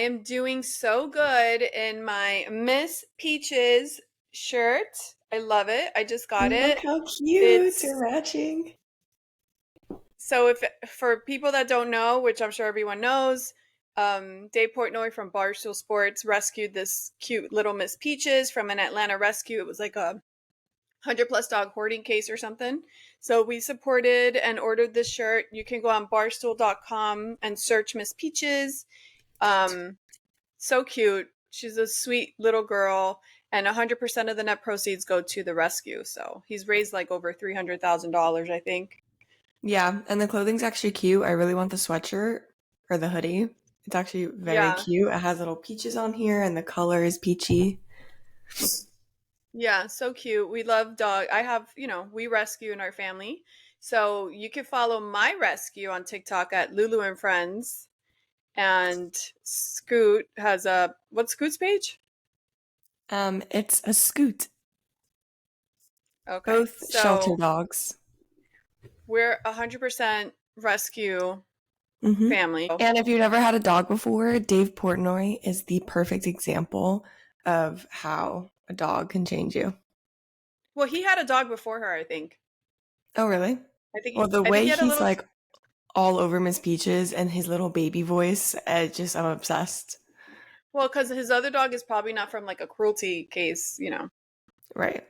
am doing so good in my Miss Peaches shirt. I love it. I just got Look it. how cute. It's They're matching. so if for people that don't know, which I'm sure everyone knows, Dave Portnoy from Barstool Sports rescued this cute little Miss Peaches from an Atlanta rescue. It was like a 100+ dog hoarding case or something. So we supported and ordered this shirt. You can go on barstool.com and search Miss Peaches. Um, so cute. She's a sweet little girl, and 100% of the net proceeds go to the rescue. So he's raised like over $300,000, I think. Yeah, and the clothing's actually cute. I really want the sweatshirt or the hoodie. It's actually very Yeah, cute. It has little peaches on here and the color is peachy. yeah, so cute. We love dog. I have, we rescue in our family. So you can follow my rescue on TikTok at Lulu and Friends. And Scoot has what's Scoot's page? It's a scoot. Okay. Both shelter So dogs. we're 100% rescue hmm family. And if you've never had a dog before, Dave Portnoy is the perfect example of how a dog can change you. Well, he had a dog before her, I think. Oh, really? I think Well, the I think way he had a he's little. like all over Miss Peaches and his little baby voice, I'm obsessed. Well, because his other dog is probably not from like a cruelty case. Right.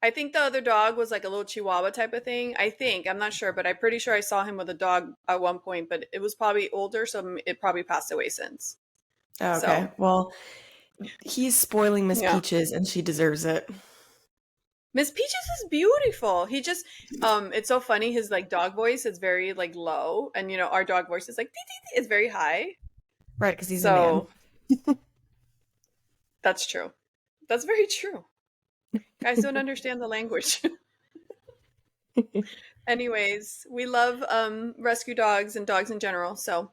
I think the other dog was like a little Chihuahua type of thing. I think I'm not sure, but I'm pretty sure I saw him with a dog at one point. But it was probably older, so it probably passed away since. Oh, So okay. Well, he's spoiling Miss yeah. Peaches and she deserves it. Miss Peaches is beautiful. He just it's so funny, his like dog voice is very like low, and our dog voice is like dee, dee, dee, it's very high. Right, because he's a man. So that's true. That's very true. Guys don't understand the language. Anyways, we love rescue dogs and dogs in general, so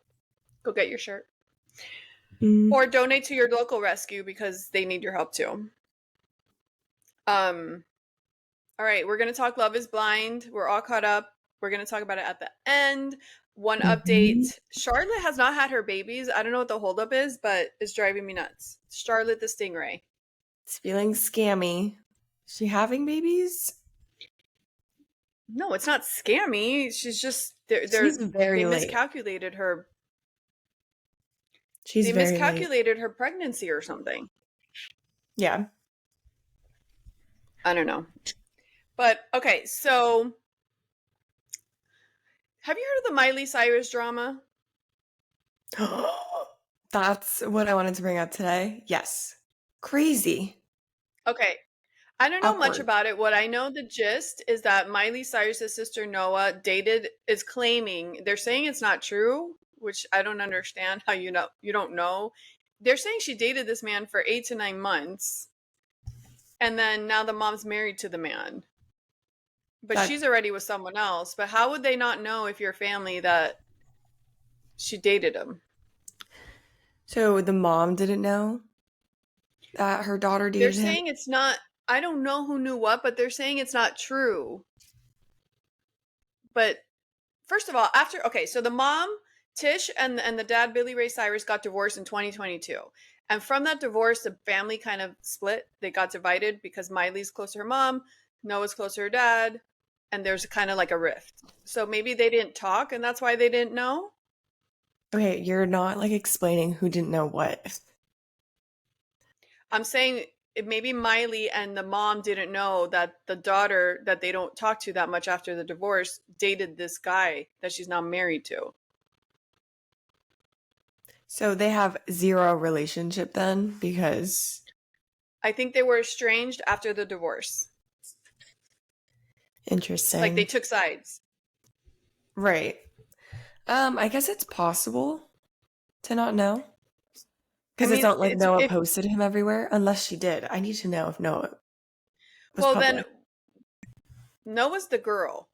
go get your shirt. Mm. Or donate to your local rescue because they need your help too. Um all right, we're going to talk Love is Blind. We're all caught up. We're going to talk about it at the end. One Mhm. update. Charlotte has not had her babies. I don't know what the holdup is, but it's driving me nuts. Charlotte the Stingray. It's feeling scammy. Is she having babies? No, it's not scammy. She's just She's they very late. miscalculated her. She's They very late. miscalculated her pregnancy or something. Yeah. I don't know. But okay, so have you heard of the Miley Cyrus drama? That's what I wanted to bring up today. Yes. Crazy. Okay, I don't know much Awkward. about it. What I know, the gist is that Miley Cyrus's sister Noah is claiming, they're saying it's not true, which I don't understand how you don't know. They're saying she dated this man for 8 to 9 months, and then now the mom's married to the man, but That she's already with someone else. But how would they not know if you're family that she dated him? so the mom didn't know that her daughter They're dated him? saying it's not. I don't know who knew what, but they're saying it's not true. But first of all, so the mom, Tish, and the dad, Billy Ray Cyrus, got divorced in 2022. And from that divorce, the family kind of split. They got divided because Miley's close to her mom, Noah's close to her dad, and there's kind of like a rift. So maybe they didn't talk, and that's why they didn't know. Okay, you're not like explaining who didn't know what. I'm saying maybe Miley and the mom didn't know that the daughter that they don't talk to that much after the divorce dated this guy that she's now married to. So they have zero relationship then because I think they were estranged after the divorce. Like they interesting. took sides. Right. I guess it's possible to not know. I Because it's mean, not like it's Noah if posted him everywhere, unless she did. I need to know if Noah was well then public. Noah's the girl.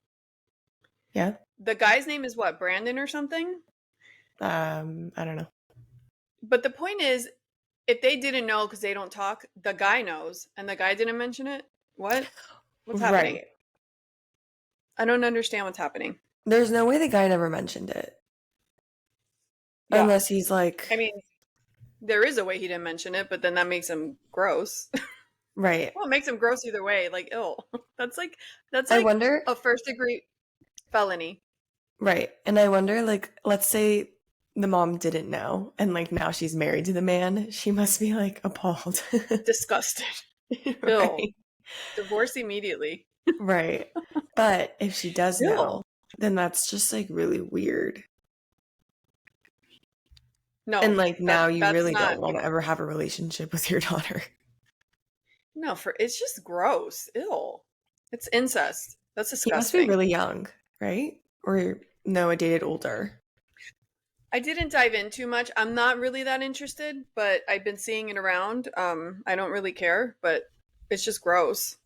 Yeah. The guy's name is what, Brandon or something? I don't know. But the point is, if they didn't know because they don't talk, the guy knows, and the guy didn't mention it. What? What's happening? Right. I don't understand what's happening. There's no way the guy never mentioned it. Yeah. Unless he's like I mean, There is a way he didn't mention it, but then that makes him gross. Right. Well, it makes him gross either way. Like, ill. That's like that's I like wonder, a first degree felony. right. And I wonder, like, let's say the mom didn't know and like now she's married to the man. She must be like appalled. Disgusted. Ill. Right. Divorce immediately. Right. But if she does know, Ill. then that's just like really weird. And No, like now that you that's really not. don't want to ever have a relationship with your daughter. No, for it's just gross. Ill. It's incest. That's He must be disgusting. really young, right? Or no, I dated older. I didn't dive in too much. I'm not really that interested, but I've been seeing it around. I don't really care, but it's just gross.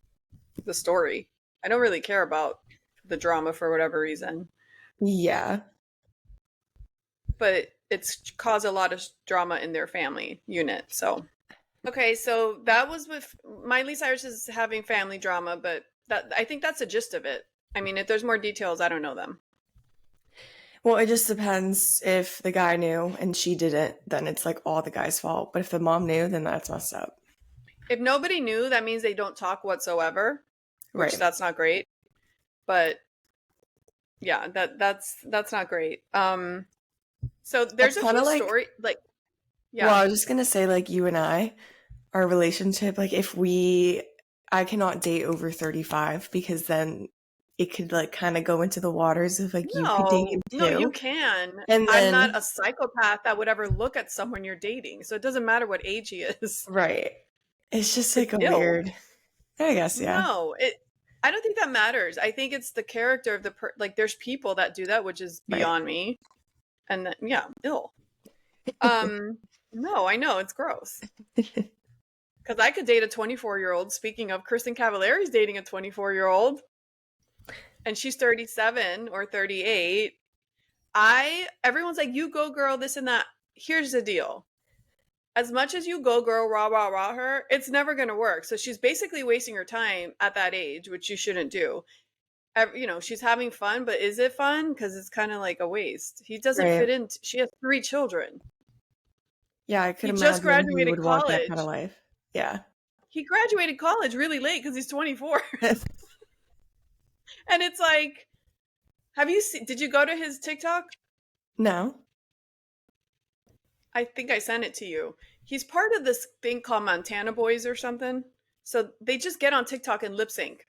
The story. I don't really care about the drama for whatever reason, Yeah. but it's caused a lot of drama in their family unit. So, okay, so that was with Miley Cyrus is having family drama, but that I think that's the gist of it. I mean, if there's more details, I don't know them. Well, it just depends if the guy knew and she didn't, then it's like all the guy's fault. But if the mom knew, then that's messed up. If nobody knew, that means they don't talk whatsoever, which Right. that's not great. But yeah, that's not great. So That's there's a kind few of like, story like well, yeah. I was just gonna say, like, you and I, our relationship, like, I cannot date over 35 because then it could, like, kind of go into the waters of, like, you could date No, him no, you too. can. And I'm not then, a psychopath that would ever look at someone you're dating. So it doesn't matter what age he is. right. It's just It's like a ill. weird, I guess, yeah. No, it I don't think that matters. I think it's the character of like there's people that do that, which is Right. beyond me. And then yeah, ill. Um no, I know it's gross. Cuz I could date a 24-year-old. Speaking of, Kristen Cavallari's dating a 24-year-old and she's 37 or 38. I everyone's like you go girl this and that. Here's the deal. As much as you go girl rah rah rah her, it's never going to work. So she's basically wasting her time at that age, which you shouldn't do. She's having fun, but is it fun? Because it's kind of like a waste. He doesn't Right. fit in. She has 3 children. Yeah, I could He just imagine he graduated would want that kind of college. life. Yeah. He graduated college really late because he's 24. And it's like, did you go to his TikTok? No. I think I sent it to you. He's part of this thing called Montana Boys or something. So they just get on TikTok and lip sync.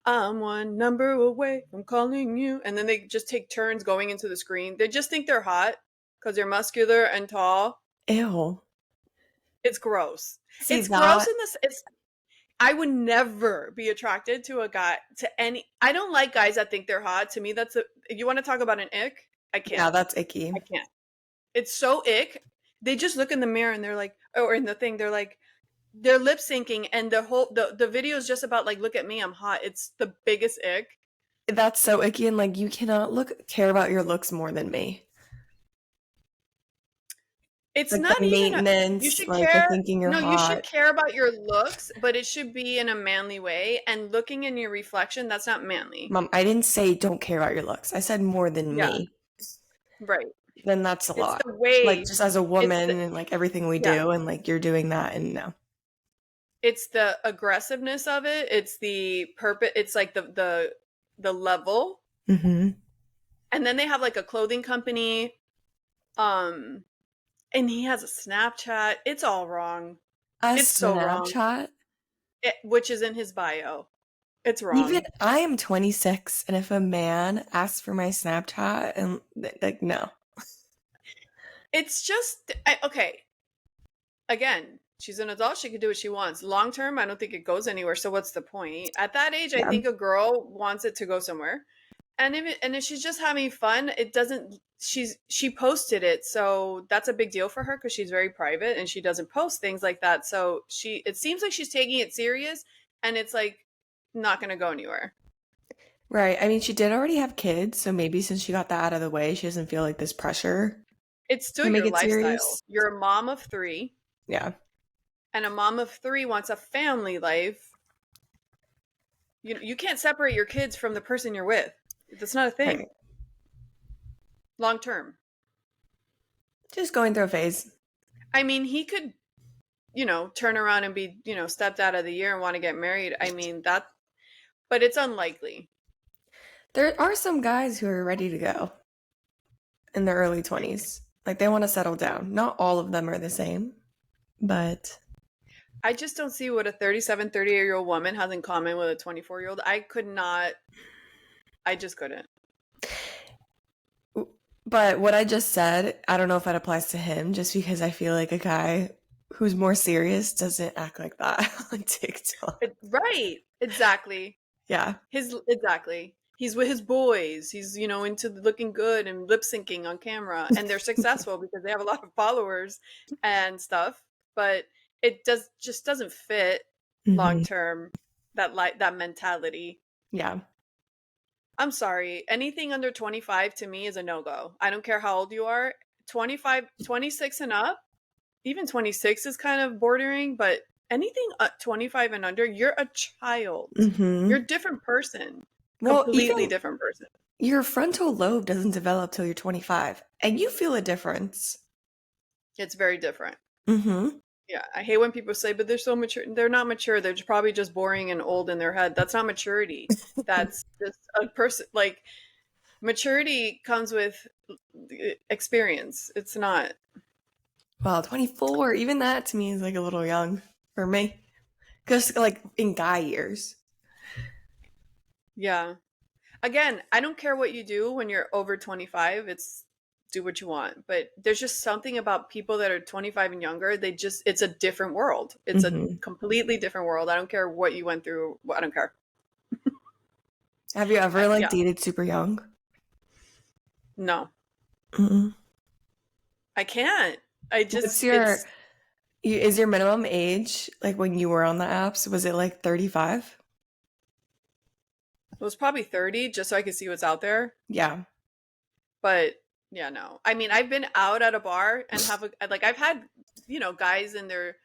I'm one number away from calling you. And then they just take turns going into the screen. They just think they're hot because they're muscular and tall. Ew. It's gross. See It's gross that? in this. I would never be attracted to a guy, to any. I don't like guys that think they're hot. To me, you want to talk about an ick? I Yeah, can't. that's icky. I can't. It's so ick. They just look in the mirror and they're like, or in the thing, they're like, they're lip syncing and the video is just about like, look at me, I'm hot. It's the biggest ick. That's so icky and like you cannot care about your looks more than me. It's Like the not even you maintenance, should like the care. thinking you're No, you should hot. care about your looks, but it should be in a manly way. And looking in your reflection, that's not manly. Mom, I didn't say don't care about your looks. I said more than Yeah, me. right. Then that's a It's lot. the Like way. just as a It's woman the and like everything we yeah. do and like you're doing that and no. It's the aggressiveness of it. It's the purpose. It's like the level. Mm-hmm. And then they have like a clothing company. Um, and he has a Snapchat. It's all wrong. A It's so wrong. Snapchat? Which is in his bio. It's Even wrong. I am 26 and if a man asks for my Snapchat and like no. It's just okay. Again, she's an adult. She can do what she wants. Long term, I don't think it goes anywhere. So what's the point? At that age, I Yeah. think a girl wants it to go somewhere. And if she's just having fun, it doesn't. She posted it, so that's a big deal for her because she's very private and she doesn't post things like that. So it seems like she's taking it serious, and it's like not going to go anywhere. Right. I mean, she did already have kids, so maybe since she got that out of the way, she doesn't feel like this pressure It's still to make your it lifestyle. serious. You're a mom of 3, Yeah. and a mom of 3 wants a family life. You can't separate your kids from the person you're with. That's not a thing. Right. Long term. Just going through a phase. I mean, he could, turn around and be, stepdad of the year and want to get married. I mean, but it's unlikely. There are some guys who are ready to go in their early 20s. Like they want to settle down. Not all of them are the same, but I just don't see what a 37, 38-year-old woman has in common with a 24-year-old. I could not, I just couldn't. But what I just said, I don't know if that applies to him, just because I feel like a guy who's more serious doesn't act like that on TikTok. Right. Exactly. Yeah. Exactly. He's with his boys. He's, into looking good and lip syncing on camera. And they're successful because they have a lot of followers and stuff. But it just doesn't fit long term, that mentality. Yeah. I'm sorry. Anything under 25 to me is a no-go. I don't care how old you are. 25, 26 and up, even 26 is kind of bordering, but anything 25 and under, you're a child. You're a different person. Well, Completely different person. Your frontal lobe doesn't develop till you're 25, and you feel a difference. It's very different. Yeah, I hate when people say, but they're so mature. They're not mature. They're probably just boring and old in their head. That's not maturity. That's just a person. Like, maturity comes with experience. It's not. Well, 24, even that to me is like a little young for me. Just like in guy years. Yeah. Again, I don't care what you do when you're over 25. It's do what you want. But there's just something about people that are 25 and younger. It's a different world. It's a completely different world. I don't care what you went through. I don't care. Have you ever dated super young? No. Mm-mm. I can't. Is your minimum age, like when you were on the apps, was it like 35? It was probably 30 just so I could see what's out there. Yeah. But yeah, no. I mean, I've been out at a bar and I've had, guys in their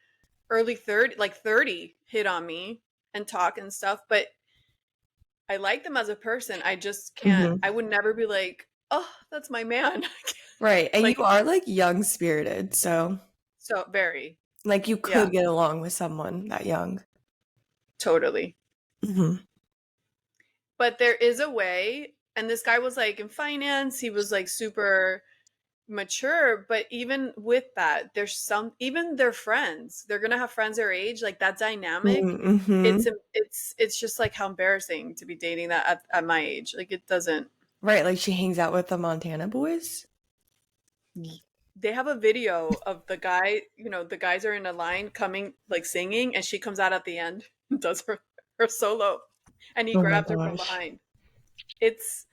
early 30, like 30 hit on me and talk and stuff, but I like them as a person. I just can't. I would never be like, "Oh, that's my man." Right. And you are like young spirited, so very. Like you could get along with someone that young. Totally. But there is a way, and this guy was like in finance, he was like super mature, but even with that, even their friends, they're gonna have friends their age, like that dynamic. It's just like how embarrassing to be dating that at my age. Like it doesn't. Right, like she hangs out with the Montana boys. They have a video of the guy, the guys are in a line coming, like singing, and she comes out at the end and does her solo, and he grabs her from behind. It's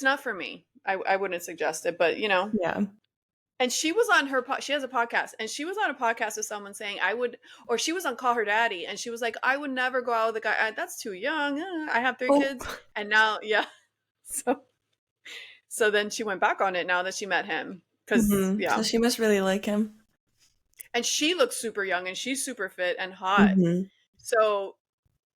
not for me. I wouldn't suggest it, but Yeah. And she was on she has a podcast, and she was on a podcast with someone saying or she was on Call Her Daddy, and she was like, I would never go out with a guy. That's too young. I have 3 kids. And now, yeah. So then she went back on it now that she met him. So she must really like him. And she looks super young, and she's super fit and hot. So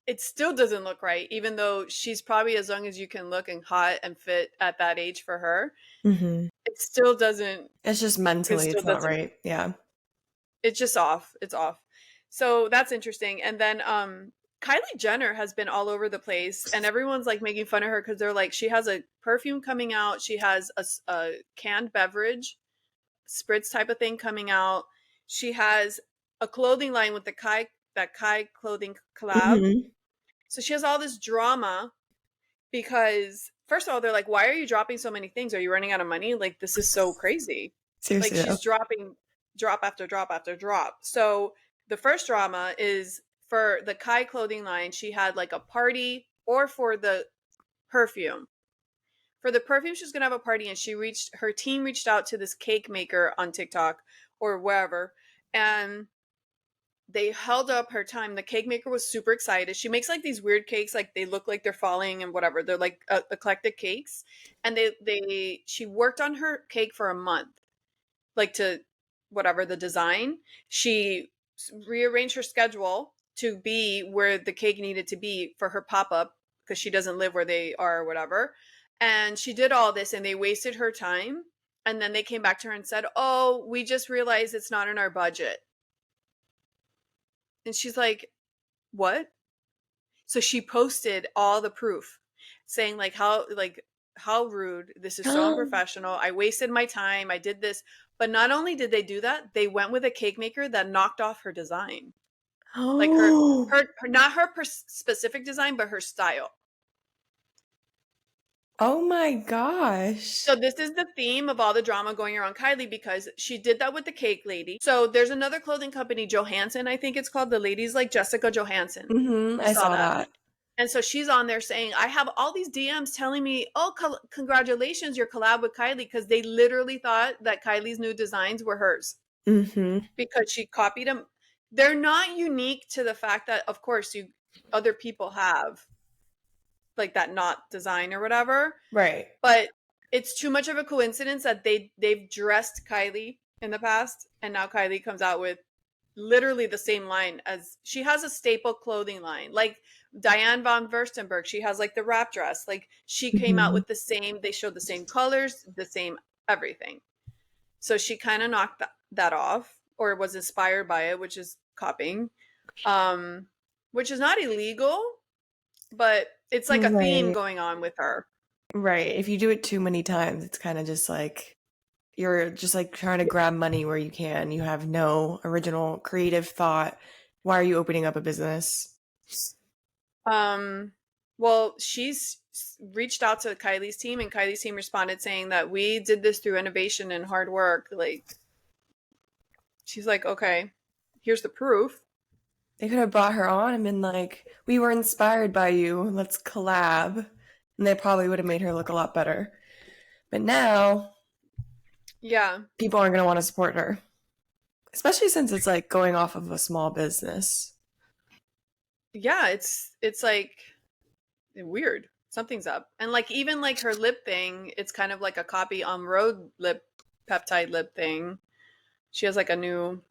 it still doesn't look right, even though she's probably as young as you can look and hot and fit at that age for her. It still doesn't. It's just mentally, it's not right. Yeah. It's just off. It's off. So that's interesting. And then Kylie Jenner has been all over the place, and everyone's like making fun of her because they're like, she has a perfume coming out. She has a canned beverage, spritz type of thing coming out. She has a clothing line with that Kai clothing collab. So she has all this drama because, first of all, they're like, why are you dropping so many things? Are you running out of money? Like, this is so crazy. Seriously, like she's dropping drop after drop after drop. So the first drama is for the Kai clothing line. She had like a party, or for the perfume. For the perfume, she's gonna have a party, and her team reached out to this cake maker on TikTok or wherever, and they held up her time. The cake maker was super excited. She makes like these weird cakes, like they look like they're falling and whatever. They're like eclectic cakes, and she worked on her cake for a month, like to whatever the design. She rearranged her schedule to be where the cake needed to be for her pop-up, because she doesn't live where they are or whatever. And she did all this, and they wasted her time. And then they came back to her and said, oh, we just realized it's not in our budget. And she's like, what? So she posted all the proof saying how rude. This is so unprofessional. I wasted my time. I did this. But not only did they do that, they went with a cake maker that knocked off her design. Like her not her specific design, but her style. Oh my gosh. So this is the theme of all the drama going around Kylie, because she did that with the cake lady. So there's another clothing company, Johansson, I think it's called. The lady's like Jessica Johansson. Mm-hmm, I saw that. And so she's on there saying, I have all these DMs telling me, oh, congratulations, your collab with Kylie, because they literally thought that Kylie's new designs were hers. Mm-hmm. Because she copied them. They're not unique to the fact that, of course, other people have like that not design or whatever. Right. But it's too much of a coincidence that they've dressed Kylie in the past, and now Kylie comes out with literally the same line. As she has a staple clothing line, like Diane von Furstenberg, she has like the wrap dress. Like she came out with the same, they showed the same colors, the same everything. So she kind of knocked that off, or was inspired by it, which is copying, which is not illegal, but it's like a theme going on with her. Right. If you do it too many times, it's kind of just like you're just like trying to grab money where you can. You have no original creative thought. Why are you opening up a business? Well, she's reached out to Kylie's team, and Kylie's team responded saying that we did this through innovation and hard work. Like, she's like, okay, here's the proof. They could have brought her on and been like, we were inspired by you. Let's collab. And they probably would have made her look a lot better. But now, yeah, people aren't going to want to support her. Especially since it's like going off of a small business. Yeah, it's like weird. Something's up. And like even like her lip thing, it's kind of like a copy on Road lip peptide lip thing. She has like a new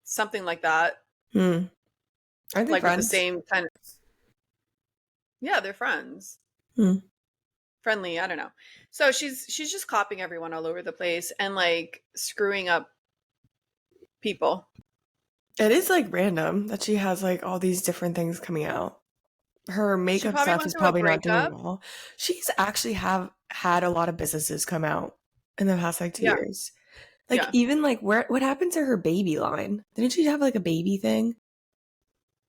something like that. Are they like friends? With the same kind of. Yeah, they're friends. Friendly, I don't know. So she's just copying everyone all over the place and like screwing up people. It is like random that she has like all these different things coming out. Her makeup stuff is probably not doing well. She's actually had a lot of businesses come out in the past like 2 years. Like even like what happened to her baby line? Didn't she have like a baby thing?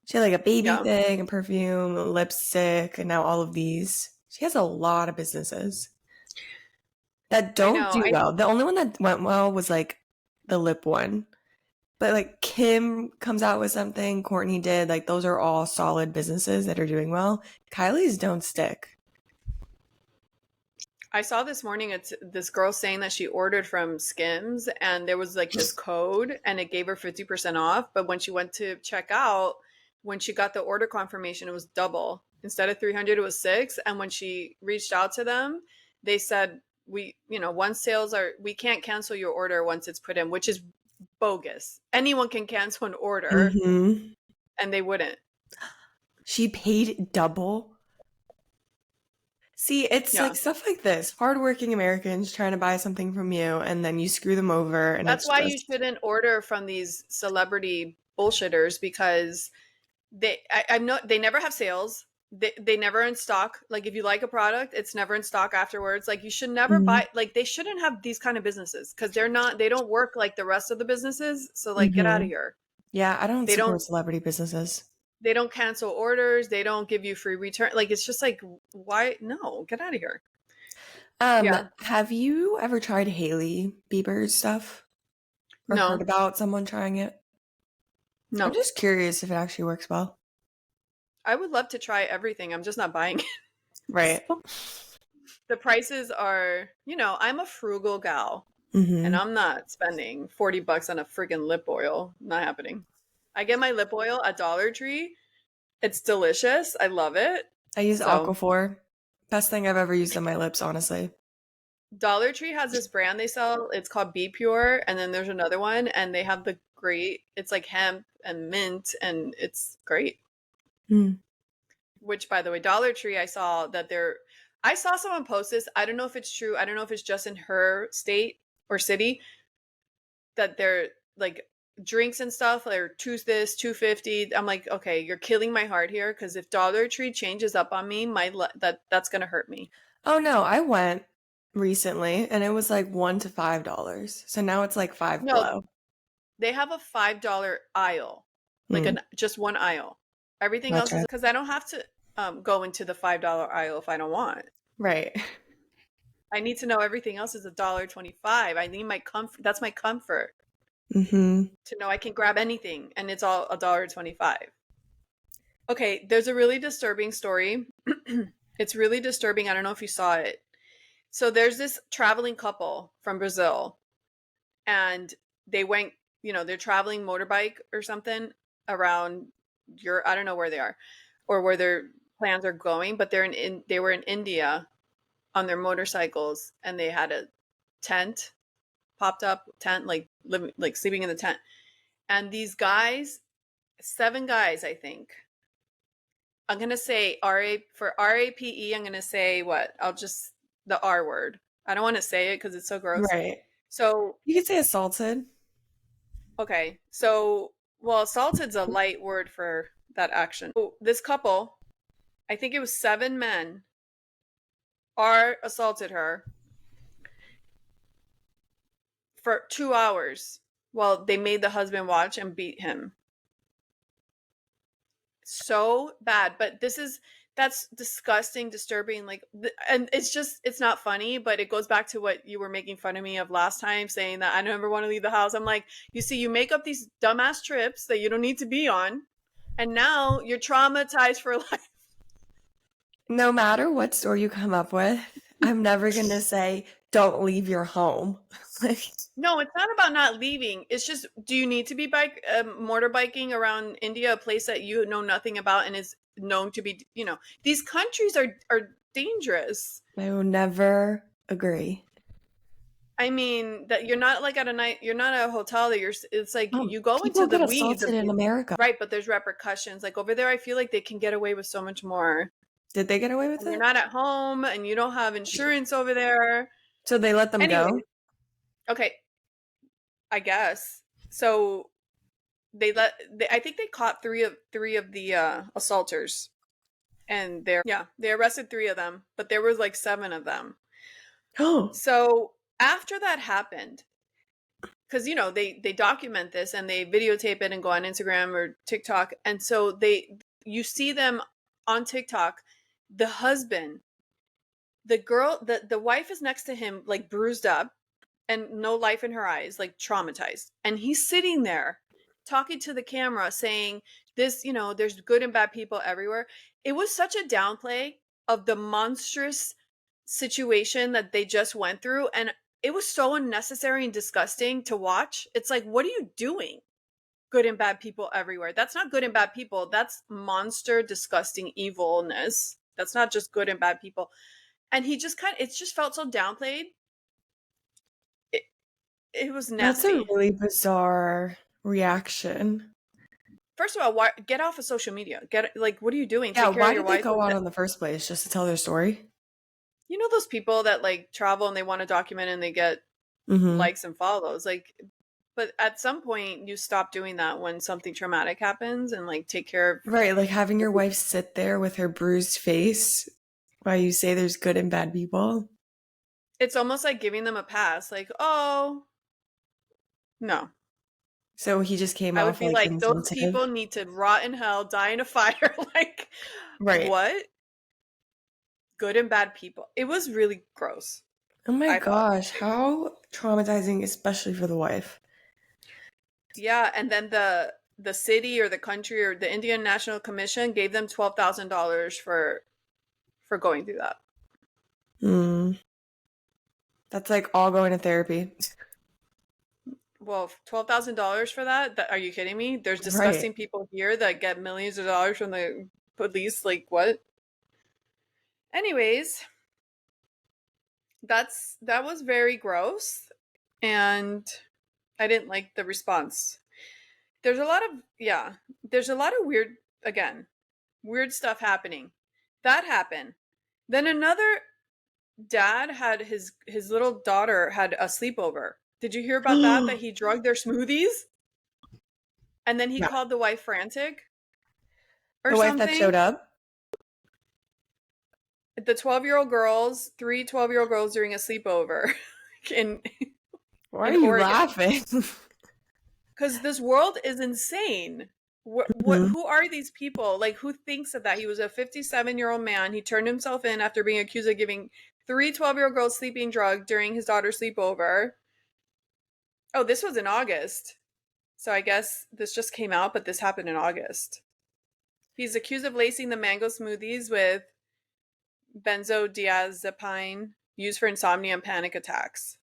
She had like a baby thing, a perfume, a lipstick, and now all of these. She has a lot of businesses that don't do well. The only one that went well was like the lip one. But like Kim comes out with something, Courtney did, like those are all solid businesses that are doing well. Kylie's don't stick. I saw this morning, it's this girl saying that she ordered from Skims and there was like this code and it gave her 50% off. But when she went to check out, when she got the order confirmation, it was double. Instead of 300, it was $600. And when she reached out to them, they said, we can't cancel your order once it's put in, which is bogus. Anyone can cancel an order, and they wouldn't. She paid double. See, it's like stuff like this. Hardworking Americans trying to buy something from you, and then you screw them over. And that's why you shouldn't order from these celebrity bullshitters, because they never have sales. They never in stock. Like if you like a product, it's never in stock afterwards. Like you should never buy, like they shouldn't have these kind of businesses because they don't work like the rest of the businesses. So like get out of here. Yeah, I don't support celebrity businesses. They don't cancel orders. They don't give you free return. Like it's just like, why? No, get out of here. Have you ever tried Hailey Bieber's stuff? Or heard about someone trying it? No. I'm just curious if it actually works well. I would love to try everything. I'm just not buying it. Right. The prices are, I'm a frugal gal and I'm not spending $40 on a friggin' lip oil. Not happening. I get my lip oil at Dollar Tree. It's delicious. I love it. I use Aquaphor. Best thing I've ever used on my lips, honestly. Dollar Tree has this brand they sell. It's called Be Pure. And then there's another one and they have it's like hemp and mint and it's great. Which, by the way, Dollar Tree, I saw that I saw someone post this. I don't know if it's true. I don't know if it's just in her state or city that they're like drinks and stuff or choose this 250. I'm like, okay, you're killing my heart here because if Dollar Tree changes up on me, that's gonna hurt me. Oh no, I went recently and it was like $1 to $5. So now it's like five No, below. they have a $5 aisle, like Hmm, just one aisle. Everything else is gotcha. because I don't have to go into the $5 aisle if I don't want. Right. I need to know everything else is $1.25. I need my comfort. That's my comfort Mm-hmm. to know I can grab anything and it's all $1.25. Okay, there's a really disturbing story. It's really disturbing. I don't know if you saw it. So there's this traveling couple from Brazil and they went, they're traveling motorbike or something around Europe. I don't know where they are or where their plans are going, but they were in India on their motorcycles and they had a tent popped up tent like sleeping in the tent. And these guys, 7 guys, I think. I'm going to say for RAPE, I'm going to say what? The R word. I don't want to say it cuz it's so gross. Right. So, You could say assaulted. okay. So, well, assaulted's a light word for that action. So this couple, I think it was 7 men, assaulted her for 2 hours while they made the husband watch and beat him. So bad, but that's disgusting, disturbing, like and it's not funny, but it goes back to what you were making fun of me of last time, saying that I never want to leave the house. I'm like, you see, you make up these dumbass trips that you don't need to be on, and now you're traumatized for life. No matter what story you come up with, I'm never going to say, don't leave your home. Like, No, it's not about not leaving. It's just, do you need to be motorbiking around India, a place that you know nothing about and is known to be, these countries are dangerous. I will never agree. I mean, that you're not like you're not at a hotel that it's like you go People into the get weeds assaulted of in America. right, but there's repercussions. Like over there, I feel like they can get away with so much more. Did they get away with And you're it? not at home and you don't have insurance over there. So they let them Anyway, go? okay, I guess. So I think they caught three of the assaulters and they arrested 3 of them, but there was like 7 of them. Oh, So after that happened, because they document this and they videotape it and go on Instagram or TikTok, and so you see them on TikTok, the husband, the girl, the wife is next to him like bruised up and no life in her eyes, like traumatized, and he's sitting there talking to the camera saying this, there's good and bad people everywhere. It was such a downplay of the monstrous situation that they just went through, and it was so unnecessary and disgusting to watch. It's like, what are you doing? Good and bad people everywhere. That's not good and bad people. That's monster, disgusting evilness. That's not just good and bad people. And he just it just felt so downplayed. It, it was that's a nasty. really bizarre reaction. First of all, why get off of social media? What are you doing? Yeah, Take care of why your did they wife. go out in the first place? Just to tell their story? You know those people that like travel and they want to document and they get Mm-hmm. likes and follows. But at some point you stop doing that when something traumatic happens and like take care of Right, like having the your people. wife sit there with her bruised face while you say there's good and bad people. It's almost like giving them a pass. Like, oh, no. So he just came I would off be like like, those insensitive. people need to rot in hell, die in a fire. Like, Right. what? Good and bad people. It was really gross, Oh my I thought. gosh, how traumatizing, especially for the wife. Yeah, and then the city or the country or the Indian National Commission gave them $12,000 for going through that. Hmm. That's like all going to therapy. Well, $12,000 for that? Are you kidding me? There's Right. disgusting people here that get millions of dollars from the police. Like what? Anyways, that was very gross, and I didn't like the response. There's a lot of there's a lot of weird stuff happening. That happened. Then another dad had his little daughter had a sleepover. Did you hear about that? That he drugged their smoothies, and then he Yeah. called the wife frantic or The wife that something. showed up? The 12-year-old girls, 3 12-year-old girls during a sleepover in Why are in you Oregon. laughing? Because this world is insane. Mhm. Who are these people? Like, who thinks of that? He was a 57-year-old man. He turned himself in after being accused of giving 3 12-year-old girls sleeping drug during his daughter's sleepover. Oh, this was in August. So I guess this just came out, but this happened in August. He's accused of lacing the mango smoothies with benzodiazepine used for insomnia and panic attacks.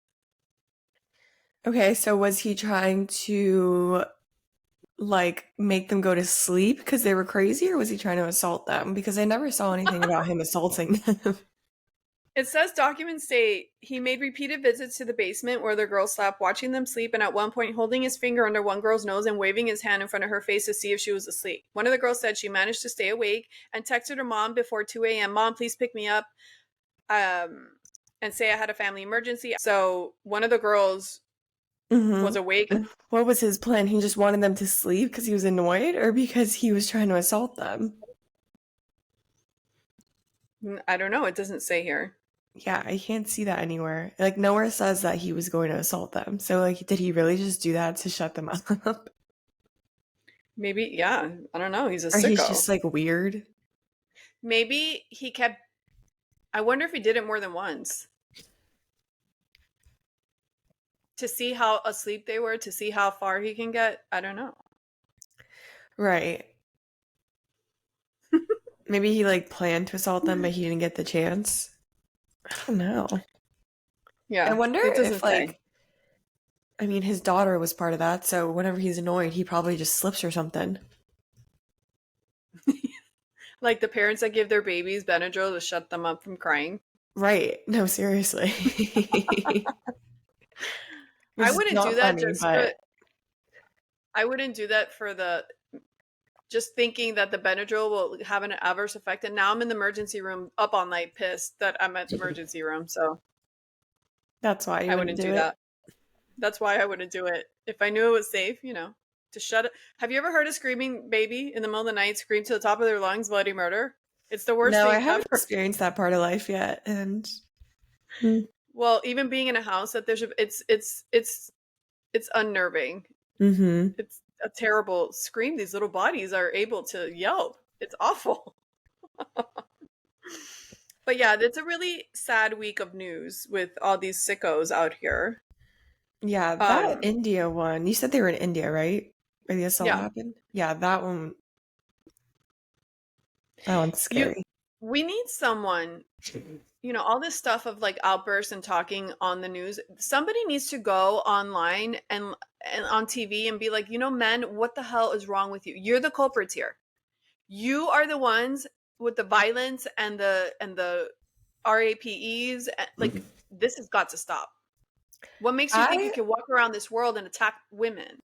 Okay, so was he trying to like make them go to sleep because they were crazy, or was he trying to assault them? Because I never saw anything about him assaulting them. It says documents state he made repeated visits to the basement where the girls slept, watching them sleep, and at one point holding his finger under one girl's nose and waving his hand in front of her face to see if she was asleep. One of the girls said she managed to stay awake and texted her mom before 2 a.m. Mom, please pick me up, and say I had a family emergency. So one of the girls was Mm-hmm. awake. What was his plan? He just wanted them to sleep because he was annoyed, or because he was trying to assault them? I don't know. It doesn't say here. Yeah, I can't see that anywhere. Like, nowhere says that he was going to assault them. So, like, did he really just do that to shut them up? Maybe, yeah. I don't know. He's a Or he's sicko. just, like, weird? Maybe he kept. I wonder if he did it more than once to see how asleep they were, to see how far he can get. I don't know. Right. Maybe he, like, planned to assault them, but he didn't get the chance. I don't know. I Yeah, wonder it if, doesn't say. like, I mean, his daughter was part of that, so whenever he's annoyed, he probably just slips or something. Like the parents that give their babies Benadryl to shut them up from crying. Right. No, seriously. I Which is wouldn't do not that funny, just for. but I wouldn't do that for the just thinking that the Benadryl will have an adverse effect. And now I'm in the emergency room up all night pissed that I'm at the emergency room. So that's why you I wouldn't wouldn't do do it. that. That's why I wouldn't do it. If I knew it was safe, to shut it. Have you ever heard a screaming baby in the middle of the night scream to the top of their lungs, bloody murder? It's the worst No, I thing haven't ever. experienced that part of life yet, and Well, even being in a house that there's it's unnerving. mm-hmm. It's a terrible scream. These little bodies are able to yelp. It's awful. But yeah, it's a really sad week of news with all these sickos out here. Yeah, that Um, India one. You said they were in India, right? Where the assault yeah, happened? Yeah, that one. That one's you. scary. We need someone. All this stuff of like outbursts and talking on the news. Somebody needs to go online and on TV and be like, men, what the hell is wrong with you? You're the culprits here. You are the ones with the violence and the RAPEs. Like, this has got to stop. What makes you think you I can walk around this world and attack women?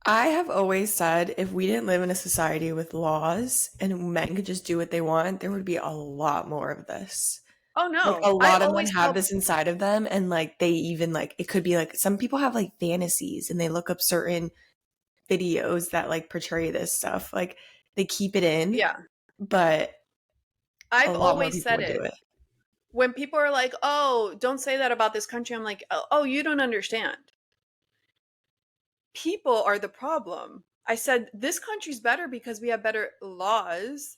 I have always said if we didn't live in a society with laws and men could just do what they want, there would be a lot more of this. Oh Like a no. I lot of men always have tell this inside of them, and like they even like it could be like some people have like fantasies and they look up certain videos that like portray this stuff. Like they keep it in, yeah. but a I've lot more always people said would do it. it. When people are like, "Oh, don't say that about this country." I'm like, "Oh, you don't understand. People are the problem." I said, "This country's better because we have better laws.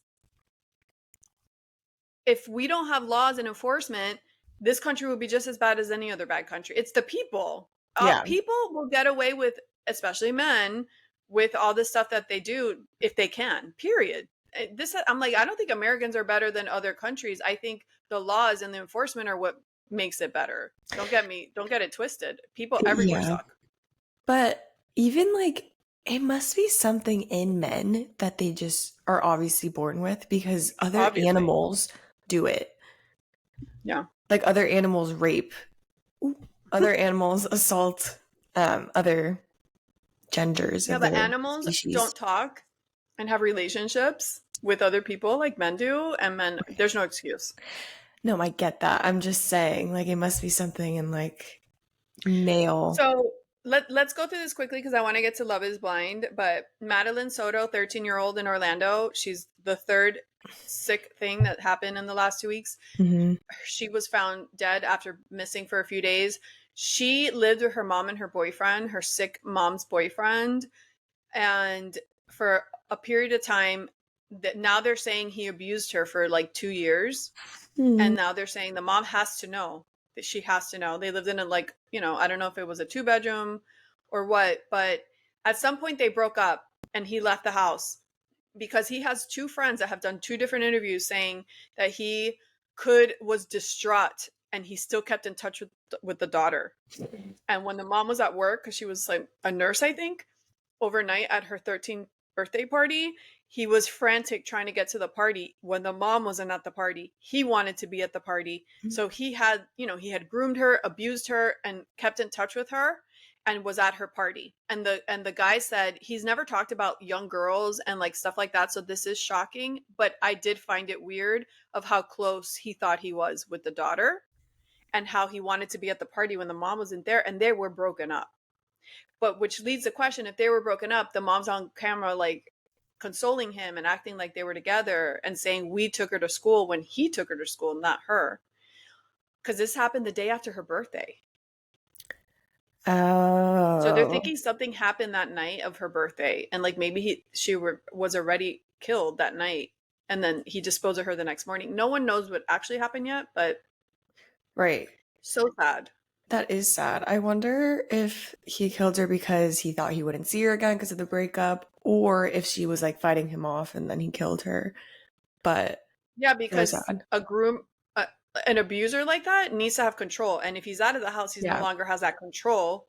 If we don't have laws and enforcement, this country would be just as bad as any other bad country. It's the people. Yeah. People will get away with, especially men, with all this stuff that they do if they can. Period. This I'm like, I don't think Americans are better than other countries. I think the laws and the enforcement are what makes it better. Don't get it twisted. People everywhere Yeah. suck. But even like it must be something in men that they just are obviously born with because other Obviously. animals do it. Yeah. Like other animals rape, other animals assault other genders Yeah, of but their animals species. don't talk and have relationships with other people like men do, and men there's no excuse. No, I get that. I'm just saying, like, it must be something in like male. So let's go through this quickly because I want to get to Love is Blind. But Madeline Soto, 13-year-old in Orlando, she's the third sick thing that happened in the last 2 weeks. Mm-hmm. She was found dead after missing for a few days. She lived with her mom and her boyfriend, her sick mom's boyfriend, and for a period of time that now they're saying he abused her for like 2 years, Mm-hmm. and now they're saying the mom has to know, that she has to know. They lived in a, like, I don't know if it was a 2 bedroom or what, but at some point they broke up and he left the house because he has two friends that have done two different interviews saying that he could was distraught and he still kept in touch with the daughter. And when the mom was at work, because she was like a nurse, I think, overnight at her 13th birthday party, he was frantic trying to get to the party. When the mom wasn't at the party, he wanted to be at the party. So he had groomed her, abused her, and kept in touch with her and was at her party. And the guy said he's never talked about young girls and like stuff like that, so this is shocking, but I did find it weird of how close he thought he was with the daughter and how he wanted to be at the party when the mom wasn't there, and they were broken up. But which leads the question, if they were broken up, the mom's on camera like consoling him and acting like they were together and saying we took her to school when he took her to school, not her. Because this happened the day after her birthday. So they're Oh, thinking something happened that night of her birthday, and like maybe she was already killed that night, and then he disposed of her the next morning. No one knows what actually happened yet, but right. so sad. That is sad. I wonder if he killed her because he thought he wouldn't see her again because of the breakup, or if she was like fighting him off and then he killed her. But Yeah, very because sad. an abuser like that needs to have control, and if he's out of the house, he's no Yeah. longer has that control,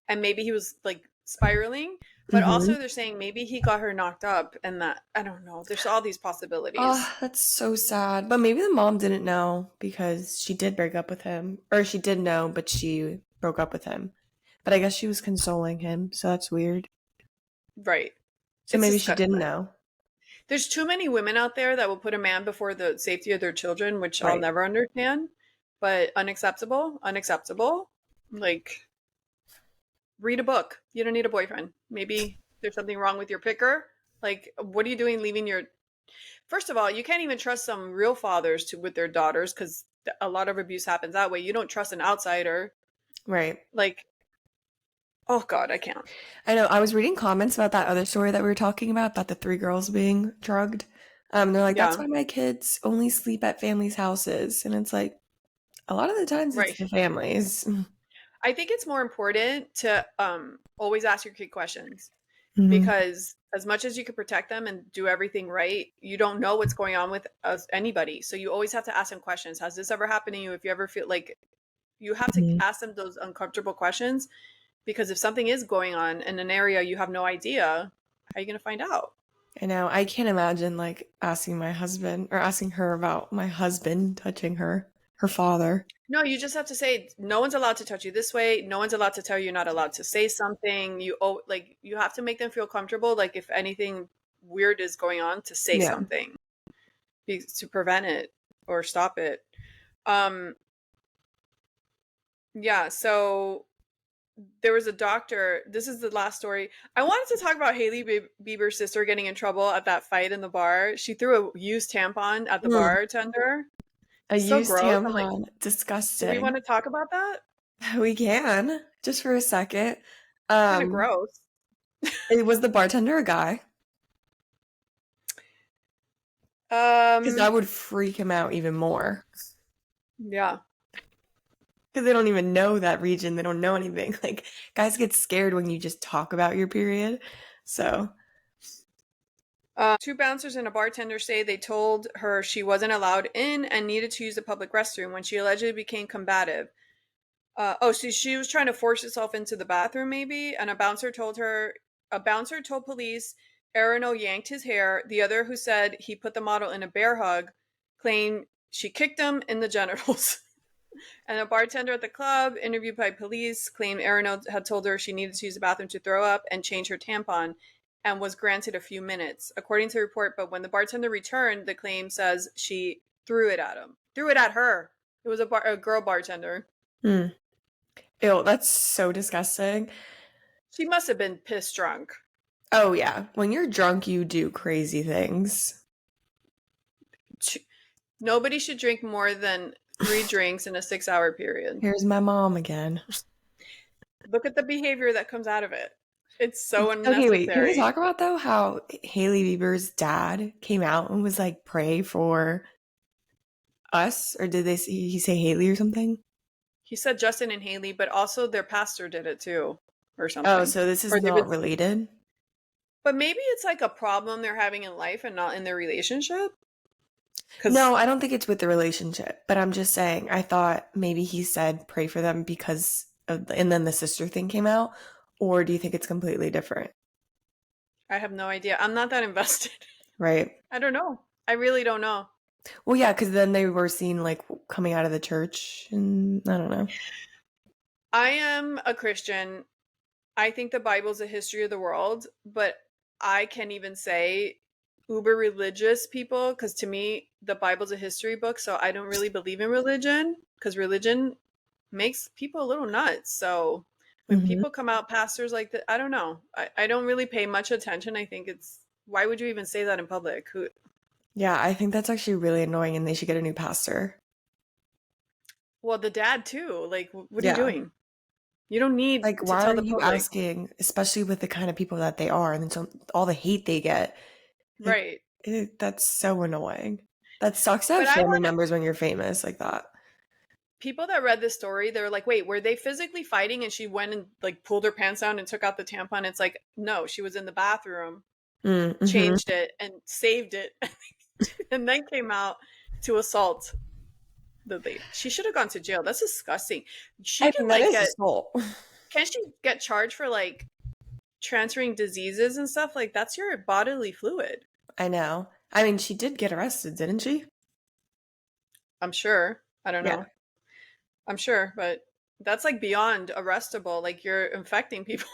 and maybe he was like spiraling. But Mm-hmm. also, they're saying maybe he got her knocked up, and that I don't know. There's all these possibilities. Oh, that's so sad. But maybe the mom didn't know because she did break up with him. Or she did know, but she broke up with him. But I guess she was consoling him, so that's weird. Right? So It's maybe she didn't disgusting. know. There's too many women out there that will put a man before the safety of their children, which I'll Right. never understand. But unacceptable, unacceptable. Like, read a book. You don't need a boyfriend. Maybe there's something wrong with your picker. Like, what are you doing leaving your First of all, you can't even trust some real fathers with their daughters because a lot of abuse happens that way. You don't trust an outsider. Right. Like, oh God, I can't. I know. I was reading comments about that other story that we were talking about the three girls being drugged. They're like, that's Yeah, why my kids only sleep at families' houses. And it's like, a lot of the times it's right. the families. I think it's more important to always ask your kid questions Hmm. because as much as you can protect them and do everything right, you don't know what's going on with anybody. So you always have to ask them questions. Has this ever happened to you? If you ever feel like you have to Hmm. ask them those uncomfortable questions, because if something is going on in an area you have no idea, how are you going to find out? I know. I can't imagine like asking my husband or asking her about my husband touching her father. No, you just have to say no one's allowed to touch you this way. No one's allowed to tell you you're not allowed to say something. You have to make them feel comfortable. Like if anything weird is going on, to say Yeah. something to prevent it or stop it. Um, yeah. So there was a doctor. This is the last story. I wanted to talk about Hailey Bieber's sister getting in trouble at that fight in the bar. She threw a used tampon at the Mm. bartender. A So used gross. I'm like, tampon. do we Disgusting. want to talk about that? We can, just for a second. It's kind of Um, gross. it was the bartender a guy? Because Um, that would freak him out even more. yeah. Because they don't even know that region. They don't know anything. Like, guys get scared when you just talk about your period. So, Two bouncers and a bartender say they told her she wasn't allowed in and needed to use the public restroom when she allegedly became combative. So she was trying to force herself into the bathroom, maybe, and a bouncer told police Arano yanked his hair. The other, who said he put the model in a bear hug, claimed she kicked him in the genitals. And a bartender at the club, interviewed by police, claimed Arano had told her she needed to use the bathroom to throw up and change her tampon and was granted a few minutes, according to the report. But when the bartender returned, the claim says she threw it at him. Threw it at her. It was a girl bartender. Hmm. Ew, that's so disgusting. She must have been pissed drunk. Oh, yeah. When you're drunk, you do crazy things. Nobody should drink more than 3 drinks in a 6-hour period. Here's my mom again. Look at the behavior that comes out of it. It's so Okay, wait. Can we unnecessary. talk about, though, how Hailey Bieber's dad came out and was like, pray for us? Or did he say Hailey or something? He said Justin and Hailey, but also their pastor did it too, or Oh, something. so this is Or they've been, not related? but maybe it's like a problem they're having in life and not in their relationship. No, I don't think it's with the relationship, but I'm just saying, I thought maybe he said pray for them because of, and then the sister thing came out, or do you think it's completely different? I have no idea. I'm not that invested. Right. I don't know. I really don't know. Well, yeah, because then they were seen like coming out of the church, and I don't know. I am a Christian. I think the Bible's a history of the world, but I can't even say uber religious people because to me, the Bible's a history book. So I don't really believe in religion because religion makes people a little nuts. So when Mm-hmm. people come out, pastors like that, I don't know. I don't really pay much attention. I think why would you even say that in public? Yeah, I think that's actually really annoying, and they should get a new pastor. Well, the dad too. Like, what are you Yeah. doing? You don't need Like, to why tell are the you public. asking, especially with the kind of people that they are, and then all the hate they get? Like, Right. that's so annoying. That sucks to have But I family want members when you're famous like that. people that read this story, they're like, wait, were they physically fighting and she went and like pulled her pants down and took out the tampon? It's like, no, she was in the bathroom, Mm-hmm. changed it and saved it, and then came out to assault the lady. She should have gone to jail. That's disgusting. She I can mean, that like is get, assault. can she get charged for like transferring diseases and stuff? Like that's your bodily fluid. I know. I mean, she did get arrested, didn't she? I'm sure. I don't Yeah. know. I'm sure, but that's like beyond arrestable. Like you're infecting people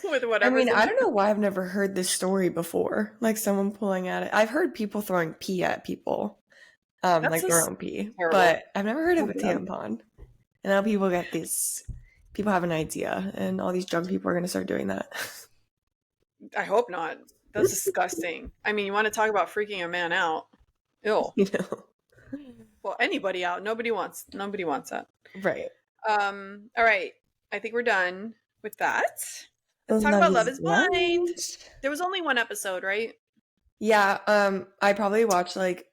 with I whatever's mean, in I you. don't know why I've never heard this story before. Like someone pulling at it. I've heard people throwing pee at people, That's like their just own pee, terrible. but I've never heard of Oh a my God. tampon. And now people get these. People have an idea, and all these drunk people are going to start doing that. I hope not. That's disgusting. I mean, you want to talk about freaking a man out? Ew. You know, Well, anybody out. Nobody wants that. right? All right. I think we're done with that. Let's talk Love about Love is is Blind. blind. There was only one episode, right? Yeah, I probably watched like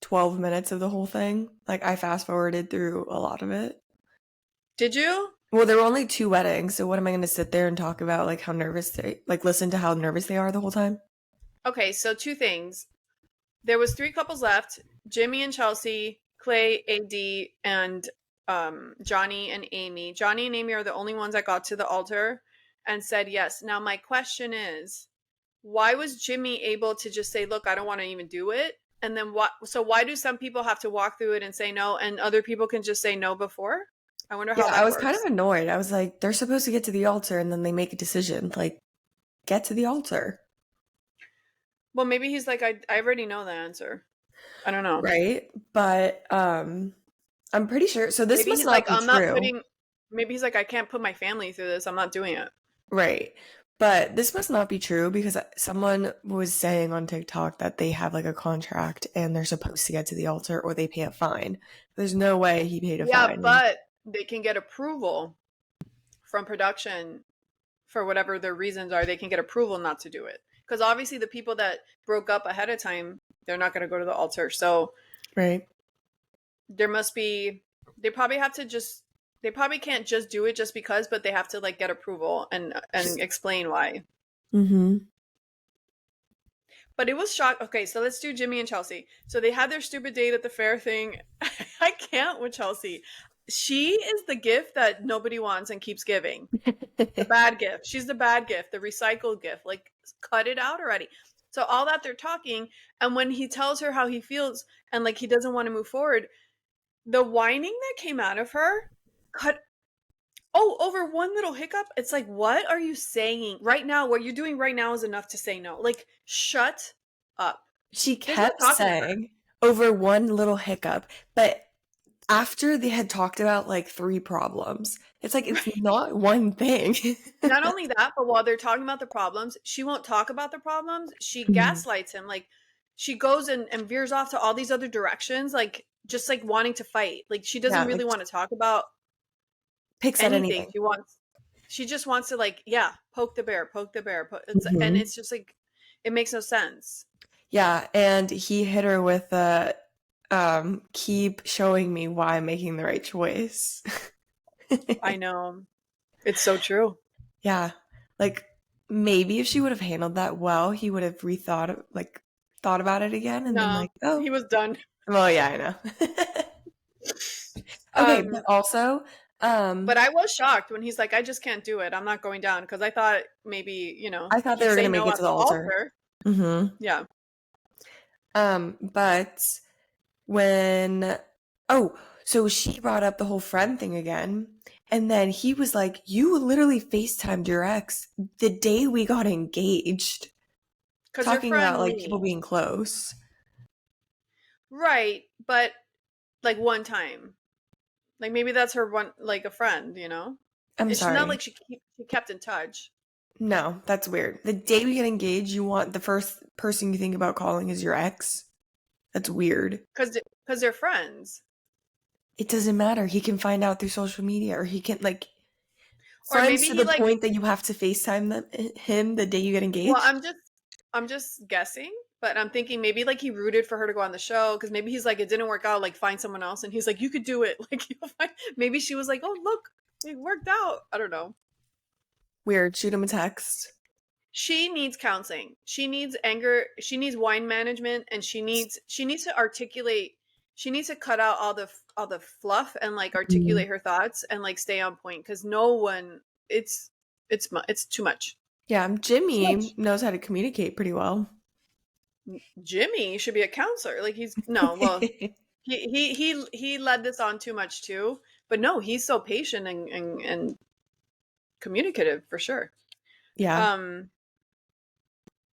12 minutes of the whole thing. Like I fast forwarded through a lot of it. Did you? Well, there were only 2 weddings, so what am I going to sit there and talk about like how nervous they like listen to how nervous they are the whole time? Okay, so 2 things. There was 3 couples left: Jimmy and Chelsea, Clay, AD, and Johnny and Amy. Johnny and Amy are the only ones that got to the altar and said yes. Now my question is, why was Jimmy able to just say, "Look, I don't want to even do it"? And then what? So why do some people have to walk through it and say no, and other people can just say no before? I wonder how Yeah, I that was kind of works. annoyed. I was like, they're supposed to get to the altar and then they make a decision. Like, get to the altar, Well, maybe he's like, I already know the answer. I don't know. right? But I'm pretty sure. So this Maybe must he's not like, be true. Maybe he's like, I can't put my family through this. I'm not doing it. Right. But this must not be true because someone was saying on TikTok that they have like a contract and they're supposed to get to the altar or they pay a fine. There's no way he paid a Yeah, fine. but they can get approval from production for whatever their reasons are. They can get approval not to do it. Because obviously the people that broke up ahead of time, they're not going to go to the altar. So Right. there must be, they probably have to just, they probably can't just do it just because, but they have to like get approval and explain why. Mm-hmm. But it was shock. Okay, so let's do Jimmy and Chelsea. So they had their stupid date at the fair thing. I can't with Chelsea. She is the gift that nobody wants and keeps giving. The bad gift. She's the bad gift, the recycled gift. Like, cut it out already. So all that they're talking, and when he tells her how he feels and like he doesn't want to move forward, the whining that came out of her cut. Oh, over one little hiccup, it's like, what are you saying right now? What you're doing right now is enough to say no. Like, shut up. She There's no kept talking to her. saying over one little hiccup, but after they had talked about like 3 problems. It's like, it's not one thing. Not only that, but while they're talking about the problems, she won't talk about the problems. She Mhm. gaslights him. Like she goes and veers off to all these other directions, like just like wanting to fight. Like she doesn't Yeah, really like, want to talk about picks at anything. anything. She just wants to like, yeah, poke the bear, poke the bear. And Mhm. it's just like, it makes no sense. Yeah, and he hit her with keep showing me why I'm making the right choice. I know. It's so true. Yeah. Like, maybe if she would have handled that well, he would have thought about it again and been No, like, "Oh, he was done. well, yeah, I know." Okay, but Um, also, but I was shocked when he's like, I just can't do it. I'm not going down because I thought maybe, I thought they he'd were say gonna make no it at to the the altar. altar. Mhm. Yeah. But when oh, so she brought up the whole friend thing again, and then he was like, "You literally FaceTimed your ex the day we got engaged," Because your talking about friend like people Lee. being close. Right. But like one time. Like maybe that's her one, like a friend. I'm It's not sorry. like she kept in touch. No, that's weird. The day we get engaged, you want the first person you think about calling is your ex? That's weird. Because they're friends. It doesn't matter. He can find out through social media, or he can like Or friends maybe to he the like, point that you have to FaceTime him the day you get well, engaged. I'm just guessing, but I'm thinking maybe like he rooted for her to go on the show because maybe he's like it didn't work out, like find someone else, and he's like you could do it, like you'll find. Maybe she was like, oh look, it worked out. I don't know. Weird. Shoot him a text. She needs counseling. She needs anger. She needs wine management, and she needs to articulate. She needs to cut out all the fluff and like Mhm. articulate her thoughts and like stay on point because no one. It's too much. Yeah, Too Jimmy much. knows how to communicate pretty well. Jimmy should be a counselor. Like he's no, well, he led this on too much too. But no, he's so patient and communicative for sure. Yeah, Um,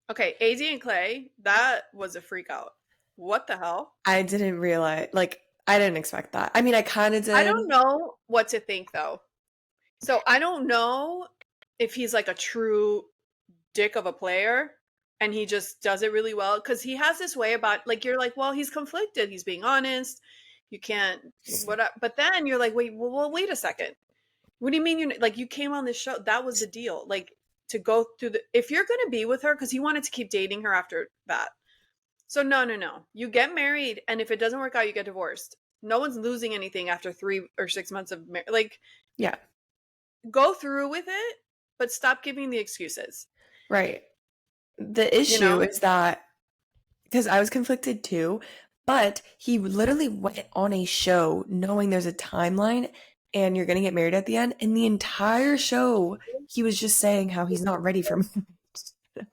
okay, AZ and Clay, that was a freak out. What the hell? I didn't realize, like, I didn't expect that. I mean, I kind of I did. don't know what to think though. So I don't know if he's like a true dick of a player and he just does it really well because he has this way about like you're like, well, he's conflicted, he's being honest. You can't but then you're like, wait a second. What do you mean you came on this show? That was the deal. Like to go through the if you're gonna be with her, because he wanted to keep dating her after that. So no, no, no. You get married, and if it doesn't work out, you get divorced. No one's losing anything after 3 or 6 months of like Yeah, go through with it, but stop giving the excuses. right. The You issue know? is that because I was conflicted too, but he literally went on a show knowing there's a timeline and you're going to get married at the end. And the entire show, he was just saying how he's not ready for marriage.